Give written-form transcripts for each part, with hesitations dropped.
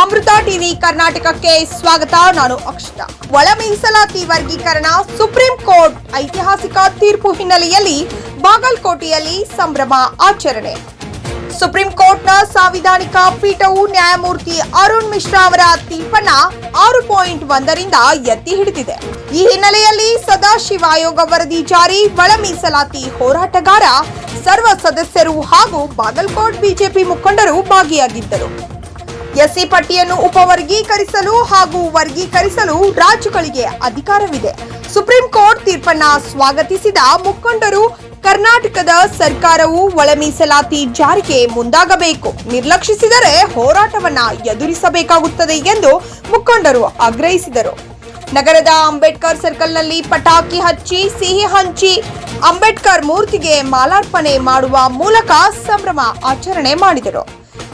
ಅಮೃತ TV ಕರ್ನಾಟಕಕ್ಕೆ ಸ್ವಾಗತ. ನಾನು ಅಕ್ಷತಾ. ಒಳ ಮೀಸಲಾತಿ ವರ್ಗೀಕರಣ ಸುಪ್ರೀಂ ಕೋರ್ಟ್ ಐತಿಹಾಸಿಕ ತೀರ್ಪು ಹಿನ್ನೆಲೆಯಲ್ಲಿ ಬಾಗಲಕೋಟೆಯಲ್ಲಿ ಸಂಭ್ರಮ ಆಚರಣೆ. ಸುಪ್ರೀಂ ಕೋರ್ಟ್ನ ಸಾಂವಿಧಾನಿಕ ಪೀಠವು ನ್ಯಾಯಮೂರ್ತಿ ಅರುಣ್ ಮಿಶ್ರಾ ಅವರ ತೀರ್ಪನ್ನ 6.1ರಿಂದ ಎತ್ತಿ ಹಿಡಿದಿದೆ. ಈ ಹಿನ್ನೆಲೆಯಲ್ಲಿ ಸದಾಶಿವ ಆಯೋಗ ವರದಿ ಜಾರಿ, ಒಳ ಮೀಸಲಾತಿ ಹೋರಾಟಗಾರ, ಸರ್ವ ಸದಸ್ಯರು ಹಾಗೂ ಬಾಗಲಕೋಟ್ ಬಿಜೆಪಿ ಮುಖಂಡರು ಭಾಗಿಯಾಗಿದ್ದರು. ಎಸ್ಸಿ ಪಟ್ಟಿಯನ್ನು ಉಪವರ್ಗೀಕರಿಸಲು ಹಾಗೂ ವರ್ಗೀಕರಿಸಲು ರಾಜ್ಯಗಳಿಗೆ ಅಧಿಕಾರವಿದೆ. ಸುಪ್ರೀಂ ಕೋರ್ಟ್ ತೀರ್ಪನ್ನ ಸ್ವಾಗತಿಸಿದ ಮುಖಂಡರು ಕರ್ನಾಟಕದ ಸರ್ಕಾರವು ಒಳ ಮೀಸಲಾತಿ ಜಾರಿಗೆ ಮುಂದಾಗಬೇಕು, ನಿರ್ಲಕ್ಷಿಸಿದರೆ ಹೋರಾಟವನ್ನ ಎದುರಿಸಬೇಕಾಗುತ್ತದೆ ಎಂದು ಮುಖಂಡರು ಆಗ್ರಹಿಸಿದರು. ನಗರದ ಅಂಬೇಡ್ಕರ್ ಸರ್ಕಲ್ನಲ್ಲಿ ಪಟಾಕಿ ಹಚ್ಚಿ, ಸಿಹಿ ಹಂಚಿ ಅಂಬೇಡ್ಕರ್ ಮೂರ್ತಿಗೆ ಮಾಲಾರ್ಪಣೆ ಮಾಡುವ ಮೂಲಕ ಸಂಭ್ರಮ ಆಚರಣೆ ಮಾಡಿದರು.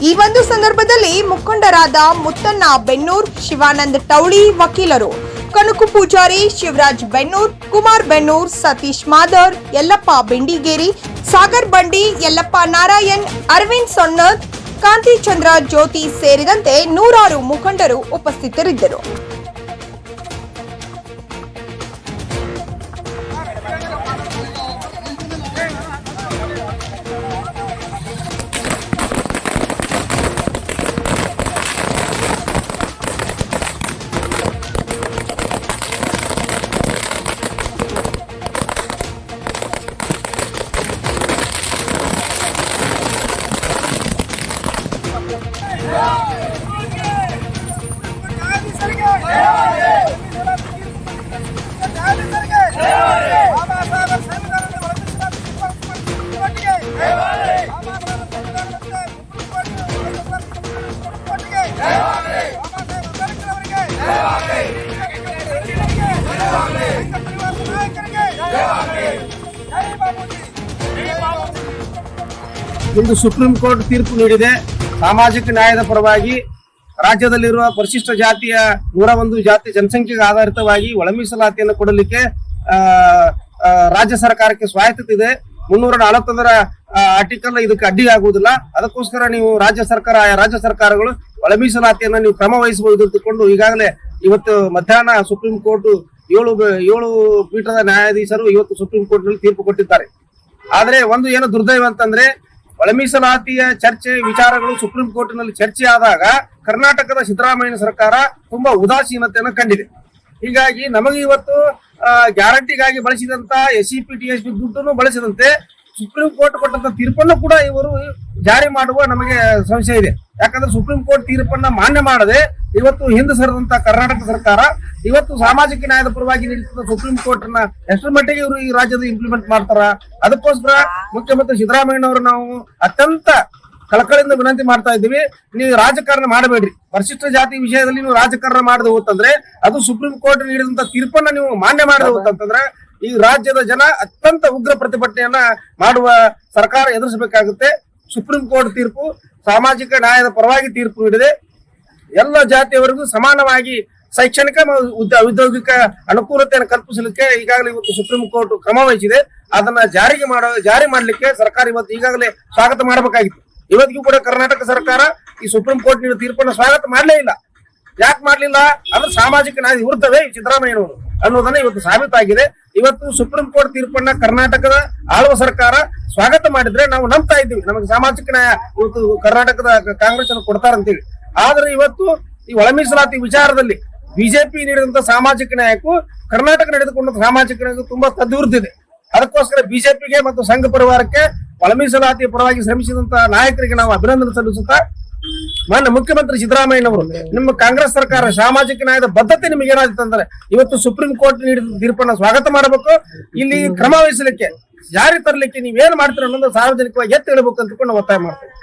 ಈ ಒಂದು ಸಂದರ್ಭದಲ್ಲಿ ಮುಖಂಡರಾದ ಮುತ್ತಣ್ಣ ಬೆನ್ನೂರ್, ಶಿವಾನಂದ ಟೌಳಿ, ವಕೀಲರು ಕನಕು ಪೂಜಾರಿ, ಶಿವರಾಜ್ ಬೆನ್ನೂರ್, ಕುಮಾರ್ ಬೆನ್ನೂರ್, ಸತೀಶ್ ಮಾದರ್, ಯಲ್ಲಪ್ಪ ಬೆಂಡಿಗೇರಿ, ಸಾಗರ್ ಬಂಡಿ, ಯಲ್ಲಪ್ಪ ನಾರಾಯಣ್, ಅರವಿಂದ್ ಸೊನ್ನದ್, ಕಾಂತಿಚಂದ್ರ ಜ್ಯೋತಿ ಸೇರಿದಂತೆ ನೂರಾರು ಮುಖಂಡರು ಉಪಸ್ಥಿತರಿದ್ದರು. ಇಂದು ಸುಪ್ರೀಂ ಕೋರ್ಟ್ ತೀರ್ಪು ನೀಡಿದೆ. ಸಾಮಾಜಿಕ ನ್ಯಾಯದ ಪರವಾಗಿ ರಾಜ್ಯದಲ್ಲಿರುವ ಪರಿಶಿಷ್ಟ ಜಾತಿಯ 101 ಜಾತಿ ಜನಸಂಖ್ಯೆಗೆ ಆಧಾರಿತವಾಗಿ ಒಳ ಮೀಸಲಾತಿಯನ್ನು ಕೊಡಲಿಕ್ಕೆ ರಾಜ್ಯ ಸರ್ಕಾರಕ್ಕೆ ಸ್ವಾಯತ್ತತೆ ಇದೆ. 341 ಆರ್ಟಿಕಲ್ ಇದಕ್ಕೆ ಅಡ್ಡಿಯಾಗುವುದಿಲ್ಲ. ಅದಕ್ಕೋಸ್ಕರ ನೀವು ರಾಜ್ಯ ಸರ್ಕಾರಗಳು ಒಳ ಮೀಸಲಾತಿಯನ್ನು ನೀವು ಕ್ರಮ ವಹಿಸಬಹುದು ಅಂತಕೊಂಡು ಈಗಾಗಲೇ ಇವತ್ತು ಮಧ್ಯಾಹ್ನ ಸುಪ್ರೀಂ ಕೋರ್ಟ್ 7 ಪೀಠದ ನ್ಯಾಯಾಧೀಶರು ಇವತ್ತು ಸುಪ್ರೀಂ ಕೋರ್ಟ್ ನಲ್ಲಿ ತೀರ್ಪು ಕೊಟ್ಟಿದ್ದಾರೆ. ಆದ್ರೆ ಒಂದು ಏನು ದುರ್ದೈವ ಅಂತಂದ್ರೆ, ಒಳ ಮೀಸಲಾತಿಯ ಚರ್ಚೆ ವಿಚಾರಗಳು ಸುಪ್ರೀಂ ಕೋರ್ಟ್ ನಲ್ಲಿ ಚರ್ಚೆ ಆದಾಗ ಕರ್ನಾಟಕದ ಸಿದ್ದರಾಮಯ್ಯ ಸರ್ಕಾರ ತುಂಬಾ ಉದಾಸೀನತೆಯನ್ನು ಕಂಡಿದೆ. ಹೀಗಾಗಿ ನಮಗೆ ಇವತ್ತು ಗ್ಯಾರಂಟಿಗಾಗಿ ಬಳಸಿದಂತ SCP TSP ದುಡ್ಡನ್ನು ಬಳಸಿದಂತೆ ಸುಪ್ರೀಂ ಕೋರ್ಟ್ ಕೊಟ್ಟಂತ ತೀರ್ಪನ್ನು ಕೂಡ ಇವರು ಜಾರಿ ಮಾಡುವ ನಮಗೆ ಸಂಶಯ ಇದೆ. ಯಾಕಂದ್ರೆ ಸುಪ್ರೀಂ ಕೋರ್ಟ್ ತೀರ್ಪನ್ನ ಮಾನ್ಯ ಮಾಡದೆ ಇವತ್ತು ಹಿಂದೆ ಸರಿದಂತ ಕರ್ನಾಟಕ ಸರ್ಕಾರ ಇವತ್ತು ಸಾಮಾಜಿಕ ನ್ಯಾಯದ ಪರವಾಗಿ ನೀಡುತ್ತಿದ್ದ ಸುಪ್ರೀಂ ಕೋರ್ಟ್ ನ ಎಷ್ಟರ ಮಟ್ಟಿಗೆ ಇವರು ಈ ರಾಜ್ಯದ ಇಂಪ್ಲಿಮೆಂಟ್ ಮಾಡ್ತಾರ. ಅದಕ್ಕೋಸ್ಕರ ಮುಖ್ಯಮಂತ್ರಿ ಸಿದ್ದರಾಮಯ್ಯನವರು ನಾವು ಅತ್ಯಂತ ಕಳಕಳಿಯಿಂದ ವಿನಂತಿ ಮಾಡ್ತಾ ಇದ್ದೀವಿ, ನೀವು ರಾಜಕಾರಣ ಮಾಡಬೇಡ್ರಿ. ಪರಿಶಿಷ್ಟ ಜಾತಿ ವಿಷಯದಲ್ಲಿ ನೀವು ರಾಜಕಾರಣ ಮಾಡದೆ ಹೋತಂದ್ರೆ, ಅದು ಸುಪ್ರೀಂ ಕೋರ್ಟ್ ನೀಡಿದಂತ ತೀರ್ಪನ್ನ ನೀವು ಮಾನ್ಯ ಮಾಡದೆ ಹೋತಂತಂದ್ರೆ ಈ ರಾಜ್ಯದ ಜನ ಅತ್ಯಂತ ಉಗ್ರ ಪ್ರತಿಭಟನೆಯನ್ನ ಮಾಡುವ ಸರ್ಕಾರ ಎದುರಿಸಬೇಕಾಗುತ್ತೆ. ಸುಪ್ರೀಂ ಕೋರ್ಟ್ ತೀರ್ಪು ಸಾಮಾಜಿಕ ನ್ಯಾಯದ ಪರವಾಗಿ ತೀರ್ಪು ನೀಡಿದೆ. ಎಲ್ಲ ಜಾತಿಯವರಿಗೂ ಸಮಾನವಾಗಿ ಶೈಕ್ಷಣಿಕ ಉದ್ಯೋಗಿಕ ಅನುಕೂಲತೆಯನ್ನು ಕಲ್ಪಿಸಲಿಕ್ಕೆ ಈಗಾಗಲೇ ಇವತ್ತು ಸುಪ್ರೀಂ ಕೋರ್ಟ್ ಕ್ರಮ ವಹಿಸಿದೆ. ಅದನ್ನ ಜಾರಿ ಮಾಡಲಿಕ್ಕೆ ಸರ್ಕಾರ ಇವತ್ತು ಈಗಾಗಲೇ ಸ್ವಾಗತ ಮಾಡಬೇಕಾಗಿತ್ತು. ಇವತ್ತಿಗೂ ಕೂಡ ಕರ್ನಾಟಕ ಸರ್ಕಾರ ಈ ಸುಪ್ರೀಂ ಕೋರ್ಟ್ ನೀಡಿದ ತೀರ್ಪನ್ನು ಸ್ವಾಗತ ಮಾಡಲೇ ಇಲ್ಲ. ಯಾಕೆ ಮಾಡ್ಲಿಲ್ಲ? ಅಂದ್ರೆ ಸಾಮಾಜಿಕ ನ್ಯಾಯ ವಿರುದ್ಧವೇ ಸಿದ್ದರಾಮಯ್ಯನವರು ಅನ್ನೋದನ್ನ ಇವತ್ತು ಸಾಬೀತಾಗಿದೆ. ಇವತ್ತು ಸುಪ್ರೀಂ ಕೋರ್ಟ್ ತೀರ್ಪನ್ನ ಕರ್ನಾಟಕದ ಆಳುವ ಸರ್ಕಾರ ಸ್ವಾಗತ ಮಾಡಿದ್ರೆ ನಾವು ನಂಬ್ತಾ ಇದ್ದೀವಿ, ನಮಗೆ ಸಾಮಾಜಿಕ ನ್ಯಾಯ ಇವತ್ತು ಕರ್ನಾಟಕದ ಕಾಂಗ್ರೆಸ್ ಅನ್ನು ಕೊಡ್ತಾರಂತೀವಿ. ಆದ್ರೆ ಇವತ್ತು ಈ ಒಳ ಮೀಸಲಾತಿ ವಿಚಾರದಲ್ಲಿ ಬಿಜೆಪಿ ನೀಡಿದಂತ ಸಾಮಾಜಿಕ ನ್ಯಾಯಕ್ಕೂ ಕರ್ನಾಟಕ ನಡೆದುಕೊಂಡ ಸಾಮಾಜಿಕ ನ್ಯಾಯಕ್ಕೂ ತುಂಬಾ ತದ್ವಿರುದ್ಧಿದೆ. ಅದಕ್ಕೋಸ್ಕರ ಬಿಜೆಪಿಗೆ ಮತ್ತು ಸಂಘ ಪರಿವಾರಕ್ಕೆ ಒಳ ಮೀಸಲಾತಿಯ ಪರವಾಗಿ ಶ್ರಮಿಸಿದಂತ ನಾಯಕರಿಗೆ ನಾವು ಅಭಿನಂದನೆ ಸಲ್ಲಿಸುತ್ತಾ, ಮಾನ್ಯ ಮುಖ್ಯಮಂತ್ರಿ ಸಿದ್ದರಾಮಯ್ಯನವರು, ನಿಮ್ಮ ಕಾಂಗ್ರೆಸ್ ಸರ್ಕಾರ ಸಾಮಾಜಿಕ ನ್ಯಾಯದ ಬದ್ಧತೆ ನಿಮಗೆ ಏನಾದಿತ್ತು ಅಂದ್ರೆ ಇವತ್ತು ಸುಪ್ರೀಂ ಕೋರ್ಟ್ ನೀಡಿದ ತೀರ್ಪನ್ನ ಸ್ವಾಗತ ಮಾಡಬೇಕು. ಇಲ್ಲಿ ಕ್ರಮ ವಹಿಸಲಿಕ್ಕೆ, ಜಾರಿ ತರಲಿಕ್ಕೆ ನೀವೇನ್ ಮಾಡ್ತೀರ ಅನ್ನೋದು ಸಾರ್ವಜನಿಕವಾಗಿ ಎತ್ತಿ ಹೇಳಬೇಕು ಅಂತ ನಾವು ಒತ್ತಾಯ ಮಾಡ್ತೇವೆ.